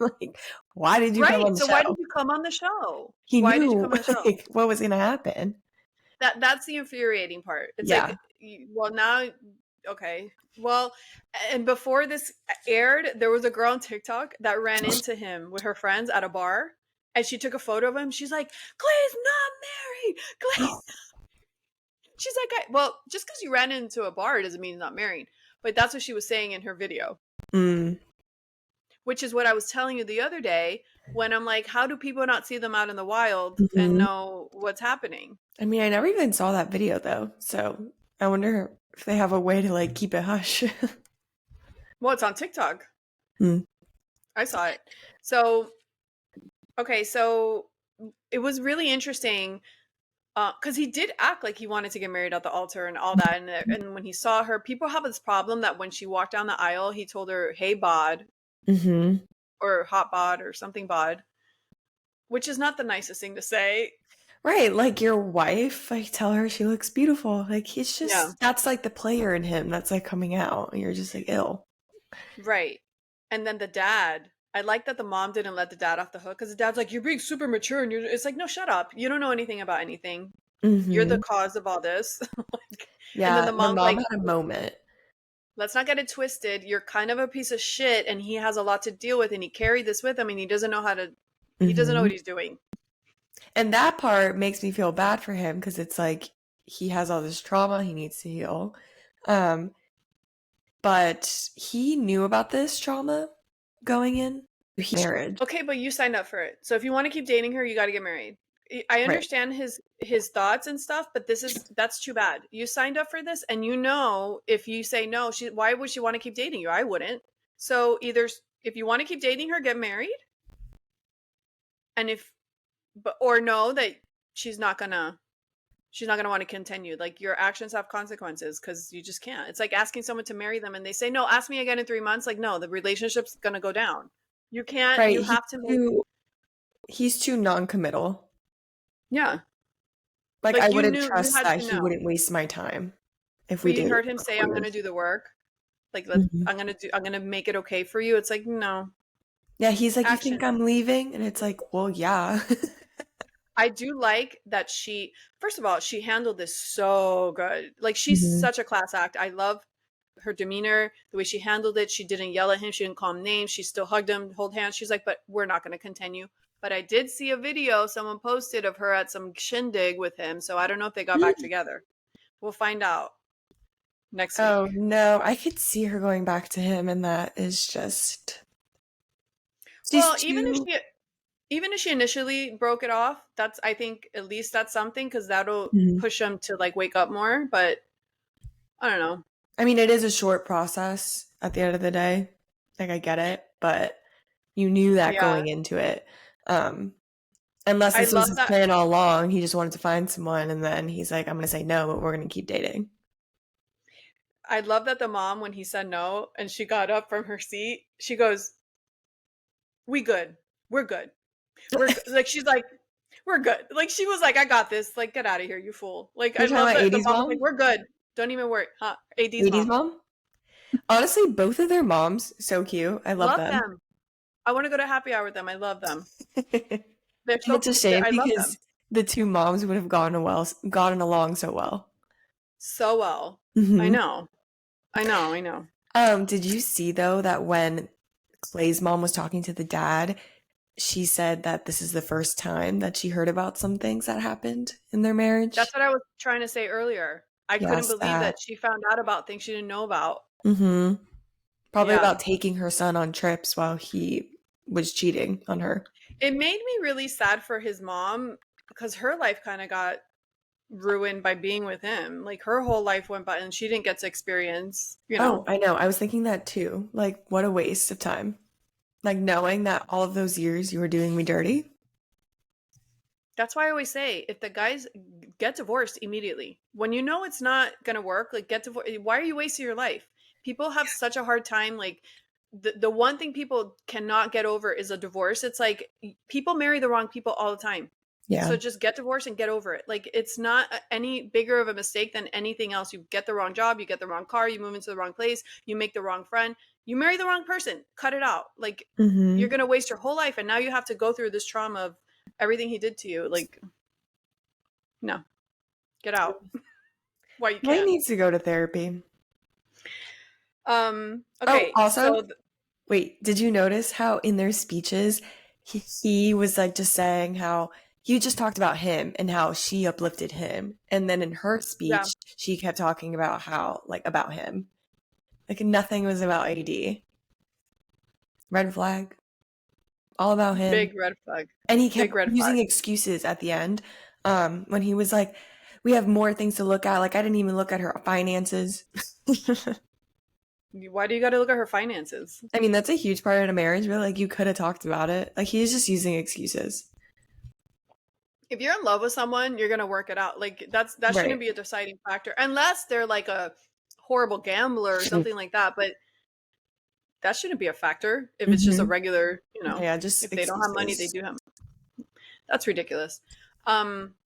Like, why did you come Right. on the So why did show? you come on the show? He Why did you knew come on the show? like what was going to happen. That's the infuriating part. It's Yeah. like, well, now, okay. Well, and before this aired, there was a girl on TikTok that ran into him with her friends at a bar, and she took a photo of him. She's like, "Clay's not married. Clay." She's like, "Well, just because you ran into a bar doesn't mean he's not married." But that's what she was saying in her video, Mm, which is what I was telling you the other day when I'm like, "How do people not see them out in the wild and mhm. know what's happening?" I mean, I never even saw that video though. So I wonder if they have a way to like keep it hush. Well, it's on TikTok. Mm. I saw it. So, okay, so it was really interesting because he did act like he wanted to get married at the altar and all that. And when he saw her, people have this problem that when she walked down the aisle, he told her, "Hey, bod," Hmm. or "hot bod," or something bod, which is not the nicest thing to say. Right, like your wife, like tell her she looks beautiful. Like he's Yeah, just that's like the player in him that's like coming out. And you're just like ill. right. And then the dad. I like that the mom didn't let the dad off the hook because the dad's like, "You're being super mature," and it's like, "No, shut up. You don't know anything about anything. You're the Hmm. cause of all this." Like, and then Yeah, the the mom's mom like, had a moment. let's not get it twisted. You're kind of a piece of shit and he has a lot to deal with and he carried this with him and he doesn't know Hmm. what he's doing. And that part makes me feel bad for him because it's like he has all this trauma he needs to heal. But he knew about this trauma going in marriage. Okay, but you signed up for it. So if you want to keep dating her, you got to get married. I Right. understand his thoughts and stuff, but that's too bad. You signed up for this, and if you say no, why would she want to keep dating you? I wouldn't. So either if you want to keep dating her, get married, and or know that she's not gonna want to continue. Like, your actions have consequences, because you just can't. It's like asking someone to marry them and they say no, ask me again in 3 months. Like, no, the relationship's gonna go down. You can't. Right. You have to make. He's too non-committal. Yeah. Like, Like, I you wouldn't knew, you trust had that to he know. wouldn't waste my time if we We dated heard him for say, 4 I'm gonna years. do the work. Like, Mhm. I'm gonna make it okay for you. It's like, no. Yeah, he's like, you think Action. I'm leaving? And it's like, well, yeah. I do like that first of all, she handled this so good. Like, she's Mhm. such a class act. I love her demeanor, the way she handled it. She didn't yell at him. She didn't call him names. She still hugged him, hold hands. She's like, but we're not going to continue. But I did see a video someone posted of her at some shindig with him. So I don't know if they got back together. We'll find out next Oh, week. no. I could see her going back to him, and that is just. She's Well, too. even if she initially broke it off, I think at least that's something, because that'll Mhm. push them to, like, wake up more. But I don't know. I mean, it is a short process at the end of the day. Like, I get it, but you knew that Yeah. going into it. Um, Unless I this was love his that. plan all along. He just wanted to find someone, and then he's like, I'm going to say no, but we're going to keep dating. I love that the mom, when he said no and she got up from her seat, she goes, "We good. We're good. Like, she's like, we're good." Like, she was like, "I got this. Like, get out of here, you fool." Like, I You're talking love about that the 80s mom was like, mom? "We're good. Don't even worry." Huh? AD's 80s mom. mom? Honestly, both of their moms, so cute. I love Love them. them. I want to go to happy hour with them. I love them. And They're it's a shame I love them because the two moms would have gotten along so well. so well. I Hmm. know. I know. I know. Did you see though that when Clay's mom was talking to the dad, she said that this is the first time that she heard about some things that happened in their That's marriage? what I was trying to say earlier. I couldn't Yes, believe that. that she found out about things she didn't know about. Hmm. Probably Yeah. about taking her son on trips while he was cheating on her. It made me really sad for his mom, because her life kind of got ruined by being with him. Like, her whole life went by and she didn't get to experience, Oh, I know. I was thinking that too. Like, what a waste of time. Like, knowing that all of those years you were doing me dirty. That's why I always say, if the guys get divorced immediately, when you know it's not going to work, like, get divorced. Why are you wasting your life? People have such a hard time. Like, the one thing people cannot get over is a divorce. It's like, people marry the wrong people all the time. Yeah. So just get divorced and get over it. Like, it's not any bigger of a mistake than anything else. You get the wrong job, you get the wrong car, you move into the wrong place, you make the wrong friend, you marry the wrong person. Cut it out. Like, Hmm. you're going to waste your whole life, and now you have to go through this trauma of everything he did to you. Like, no, get out while you Clay can. needs to go to therapy. Oh, Okay, also, wait, did you notice how in their speeches he was like just saying how he just talked about him and how she uplifted him. And then in her yeah, speech, she kept talking about how, like, about him. Like, nothing was about AD. Red flag. All about him. big red flag. And he Big kept red flag. using excuses at the end. When he was like, we have more things to look at. Like, I didn't even look at her finances. Why do you got to look at her finances? I mean, that's a huge part of a marriage, but like, you could have talked about it. Like, he's just using excuses. If you're in love with someone, you're gonna work it out. Like, that shouldn't Right. be a deciding factor, unless they're like a horrible gambler or something like that. But that shouldn't be a factor if it's just a Hmm. regular, Yeah, just if they don't have money, they excuses. do have. That's ridiculous. Um,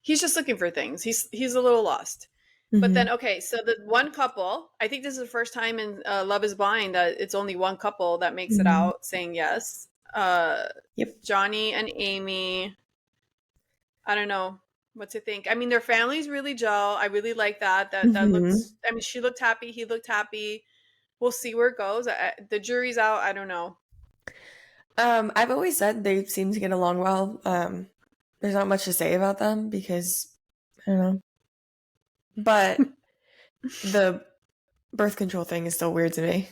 he's just looking for things. He's a little lost. But Hmm. then, okay, so the one couple, I think this is the first time in Love Is Blind that it's only one couple that makes it Hmm. out saying yes. Uh, Yep. Johnny and Amy. I don't know what to think. I mean, their families really gel. I really like that. That Hmm. looks. I mean, she looked happy. He looked happy. We'll see where it goes. The jury's out. I don't know. I've always said they seem to get along well. There's not much to say about them because I don't know. But the birth control thing is still weird to me.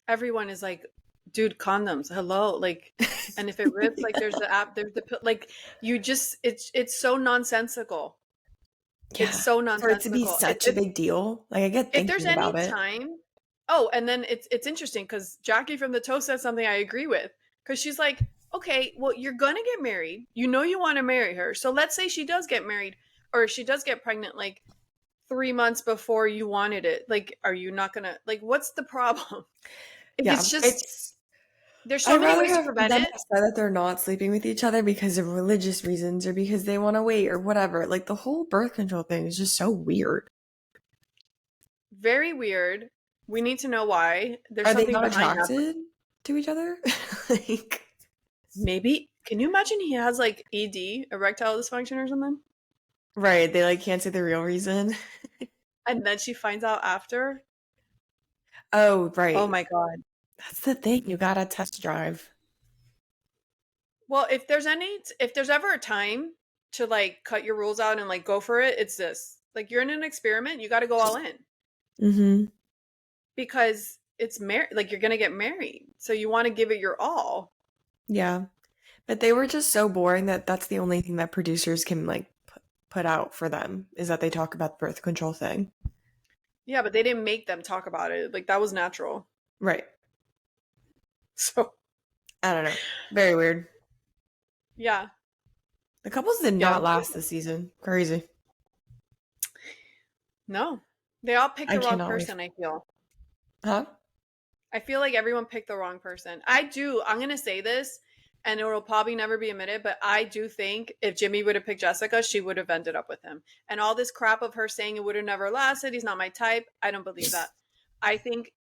Everyone is like, dude, condoms, hello, like, and if it rips, like, there's the app, there's the like, you just, it's so nonsensical. It's Yeah. so For it to be nonsensical. such a big deal. Like, I get If there's thinking any about it. time, oh, and then it's interesting because Jackie from the Toast said something I agree with, because she's like, okay, well, you're gonna get married, you want to marry her, so let's say she does get married or she does get pregnant like 3 months before you wanted it, like, are you not gonna, like, what's the problem? If Yeah. it's just, It's there's so I'd many rather ways to have prevent them it. say that they're not sleeping with each other because of religious reasons or because they want to wait or whatever. Like the whole birth control thing is just so weird. Very weird. We need to know why. There's Are they something not behind that. attracted to each other? Like, Maybe. Can you imagine he has like ED, erectile dysfunction or something? right, they like can't say the real reason. And then she finds out after. Oh, Oh right. my God. That's the thing. You gotta test drive. Well, if there's ever a time to like cut your rules out and like go for it, it's this. Like, you're in an experiment, you got to go all in Mm-hmm. because it's like, you're going to get married. So you want to give it your all. Yeah. But they were just so boring that that's the only thing that producers can like put out for them is that they talk about the birth control thing. Yeah, but they didn't make them talk about it. Like, that was natural. Right. So, I don't know. Very weird. yeah. The couples did Yeah. not last this season. Crazy. No. They all picked I the wrong cannot wait. person, I feel. Huh? I feel like everyone picked the wrong person. I'm going to say this, and it will probably never be admitted, but I do think if Jimmy would have picked Jessica, she would have ended up with him. And all this crap of her saying it would have never lasted, he's not my type, I don't believe that. I think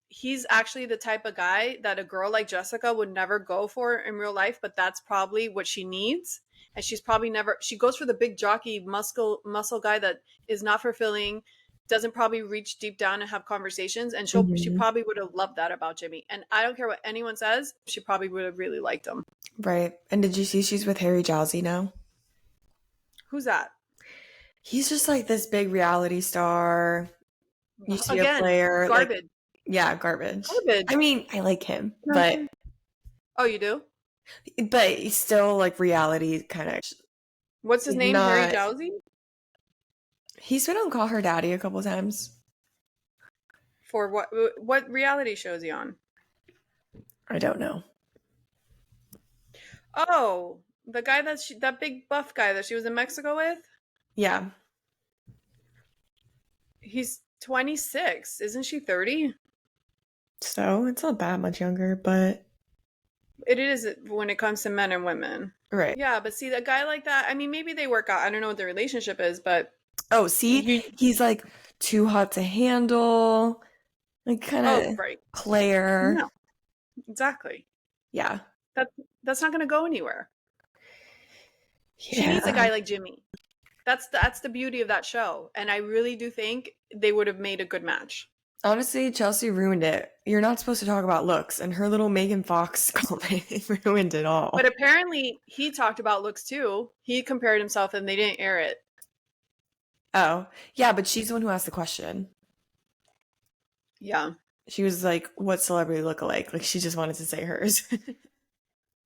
he's actually the type of guy that a girl like Jessica would never go for in real life, but that's probably what she needs. And she's probably never, she goes for the big jockey muscle guy that is not fulfilling, doesn't probably reach deep down and have conversations. And she Mm-hmm. probably would have loved that about Jimmy. And I don't care what anyone says, she probably would have really liked him. Right. And did you see she's with Harry Jowsey now? Who's that? He's just like this big reality star. Used to be a Again, player. Like, garbage. yeah, garbage. I Garbage. mean, I like him, but Oh, you do? he's still like reality kind of What's his name? Harry not. Jowsey? He's been on Call Her Daddy a couple times. For what? What reality show is he on? I don't know. Oh, the guy that big buff guy that she was in Mexico with? Yeah. He's 26. Isn't she 30? So it's not that much younger, but It is when it comes to men and women. right. Yeah, but see, a guy like that, I mean, maybe they work out. I don't know what their relationship is, but Oh, see, you, he's like too hot to handle, like kind oh, of right. player. No, exactly. Yeah. That that's not going to go anywhere. She needs a Yeah. guy like Jimmy. That's the beauty of that show, and I really do think they would have made a good match. Honestly, Chelsea ruined it. You're not supposed to talk about looks, and her little Megan Fox comment ruined it But all. apparently, he talked about looks too. He compared himself, and they didn't air it. Oh, yeah, but she's the one who asked the question. Yeah. She was like, what celebrity look alike? Like, she just wanted to say hers.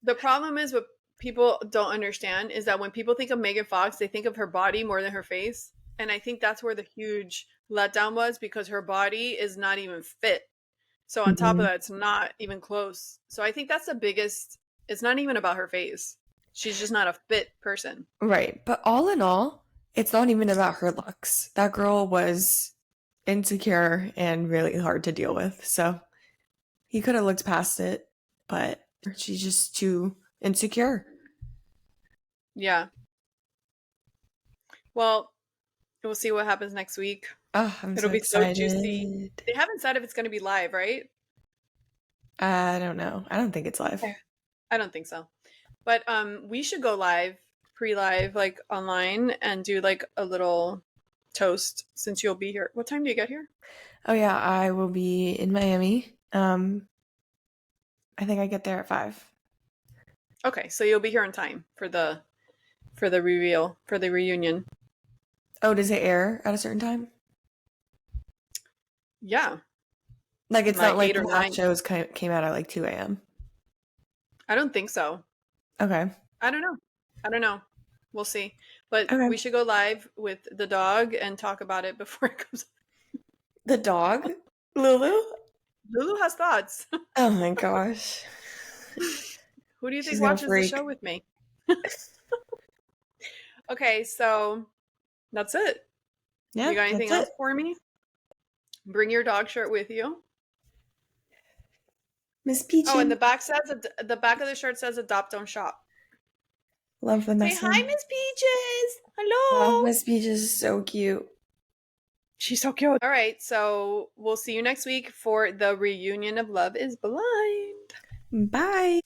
The problem is what people don't understand is that when people think of Megan Fox, they think of her body more than her face. And I think that's where the huge letdown was because her body is not even fit. So on top of Mhm. that, it's not even close. So I think that's the biggest, it's not even about her face. She's just not a fit person. Right. But all in all, it's not even about her looks. That girl was insecure and really hard to deal with. So he could have looked past it, but she's just too insecure. Yeah. Well, we'll see what happens next week. Oh, I'm It'll so be so juicy. excited. They haven't said if it's going to be live, right? I don't know. I don't think it's live. I don't think so. But we should go live, pre-live, like online, and do like a little toast since you'll be here. What time do you get here? Oh yeah, I will be in Miami. I think I get there at 5. Okay, so you'll be here in time for the reveal, for the reunion. Oh, does it air at a certain time? Yeah. Like, it's Like not like 8 the or last 9. shows came out at like 2 a.m. I don't think so. Okay. I don't know. I don't know. We'll see. But Okay. we should go live with the dog and talk about it before it comes. The dog? Lulu? Lulu has thoughts. Oh my gosh. Who do you think She's gonna watches the freak. show with me? Okay, so that's it. Yeah, You got anything that's else it. for me? Bring your dog shirt with you. Miss Oh, and Peachin. the back of the shirt says "Adopt, don't shop." Love the Say hi, message. Miss Peaches. Oh, Hello. Miss Peach is so cute. She's so cute. All right, so we'll see you next week for the reunion of Love is Blind. Bye.